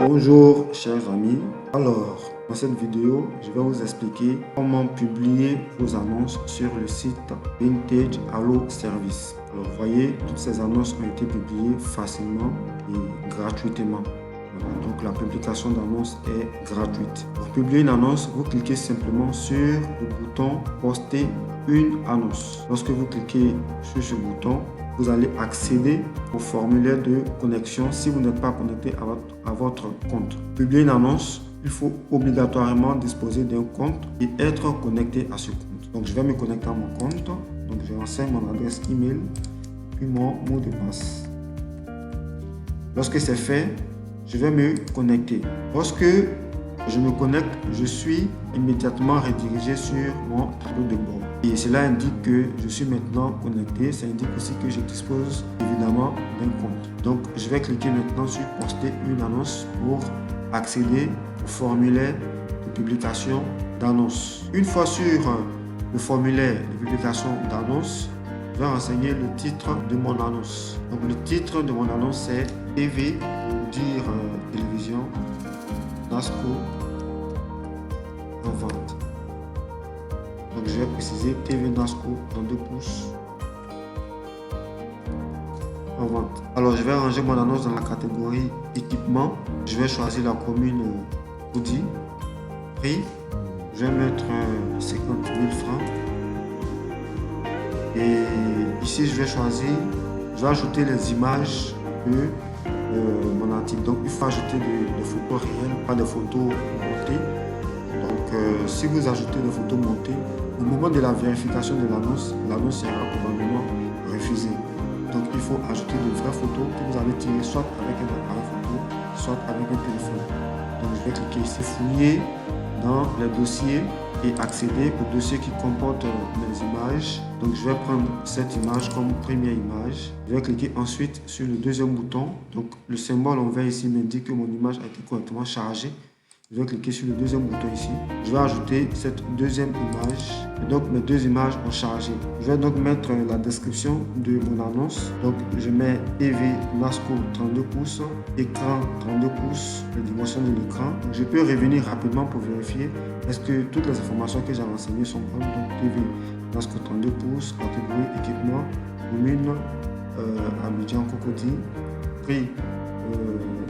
Bonjour chers amis, alors dans cette vidéo je vais vous expliquer comment publier vos annonces sur le site Vintage Allo Service. Alors vous voyez, toutes ces annonces ont été publiées facilement et gratuitement. Voilà, donc la publication d'annonces est gratuite. Pour publier une annonce, vous cliquez simplement sur le bouton poster une annonce. Lorsque vous cliquez sur ce bouton, vous allez accéder au formulaire de connexion si vous n'êtes pas connecté à votre compte. Publier une annonce, il faut obligatoirement disposer d'un compte et être connecté à ce compte. Donc je vais me connecter à mon compte. Donc je renseigne mon adresse email puis mon mot de passe. Lorsque c'est fait, je vais me connecter. Lorsque je me connecte, je suis immédiatement redirigé sur mon tableau de bord. Et cela indique que je suis maintenant connecté. Ça indique aussi que je dispose évidemment d'un compte. Donc, je vais cliquer maintenant sur poster une annonce pour accéder au formulaire de publication d'annonce. Une fois sur le formulaire de publication d'annonce, je vais renseigner le titre de mon annonce. Donc, le titre de mon annonce c'est TV, pour dire télévision, Nasco en vente. Donc je vais préciser TV Nasco 32 pouces en vente. Alors je vais ranger mon annonce dans la catégorie équipement. Je vais choisir la commune Audi. Prix, je vais mettre 50 000 francs. Et ici je vais choisir, je vais ajouter les images de mon article. Donc il faut ajouter des photos réelles, pas des photos montées. Donc si vous ajoutez des photos montées, au moment de la vérification de l'annonce, l'annonce sera probablement refusée. Donc il faut ajouter de vraies photos que vous allez tirer soit avec un appareil photo, soit avec un téléphone. Donc je vais cliquer ici, fouiller dans les dossiers et accéder au dossier qui comporte mes images. Donc je vais prendre cette image comme première image. Je vais cliquer ensuite sur le deuxième bouton. Donc le symbole en vert ici m'indique que mon image a été correctement chargée. Je vais cliquer sur le deuxième bouton ici. Je vais ajouter cette deuxième image. Et donc mes deux images ont chargé. Je vais donc mettre la description de mon annonce. Donc je mets TV Nasco 32 pouces, écran 32 pouces, les dimensions de l'écran. Je peux revenir rapidement pour vérifier est-ce que toutes les informations que j'ai renseignées sont bonnes. Donc TV Nasco 32 pouces, catégorie équipement, commune Abidjan Cocody, prix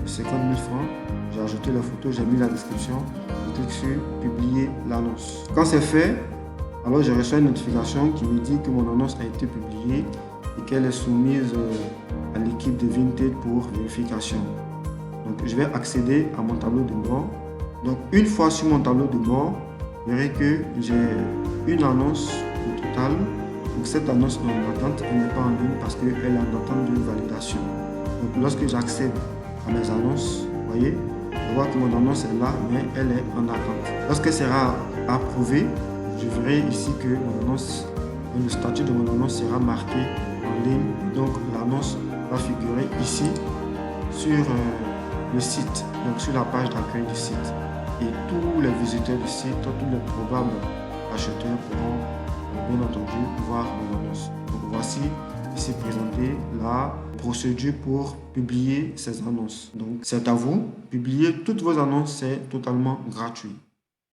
50 000 francs. J'ai ajouté la photo, j'ai mis la description. Je clique sur publier l'annonce. Quand c'est fait, alors je reçois une notification qui me dit que mon annonce a été publiée et qu'elle est soumise à l'équipe de Vintage pour vérification. Donc je vais accéder à mon tableau de bord. Donc une fois sur mon tableau de bord, vous verrez que j'ai une annonce au total. Donc cette annonce est en attente, elle n'est pas en ligne parce qu'elle est en attente de validation. Donc lorsque j'accède à mes annonces, vous voyez, je vois que mon annonce est là, mais elle est en attente. Lorsqu'elle sera approuvée, je verrai ici que mon annonce, le statut de mon annonce sera marqué en ligne. Donc l'annonce va figurer ici sur le site, donc sur la page d'accueil du site. Et tous les visiteurs du site, tous les probables acheteurs pourront bien entendu voir mon annonce. Donc voici ici présenté la procédure pour publier ces annonces. Donc c'est à vous, publier toutes vos annonces, c'est totalement gratuit.